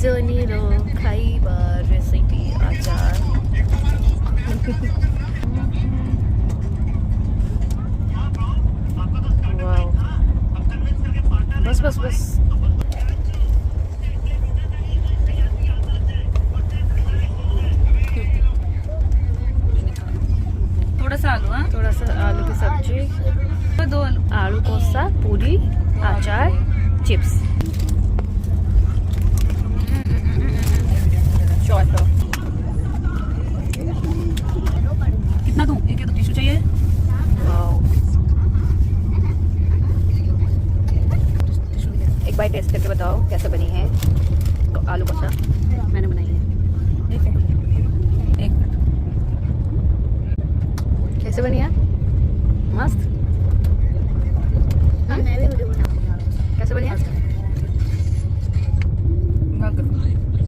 जनीर खाइबा रेसिपी अचार। वाव, बस बस बस। थोडासा आलू, हाँ थोड़ा सा आलू की सब्जी, दो आलू, आलू कोसा, पूरी, अचार, चिप्स।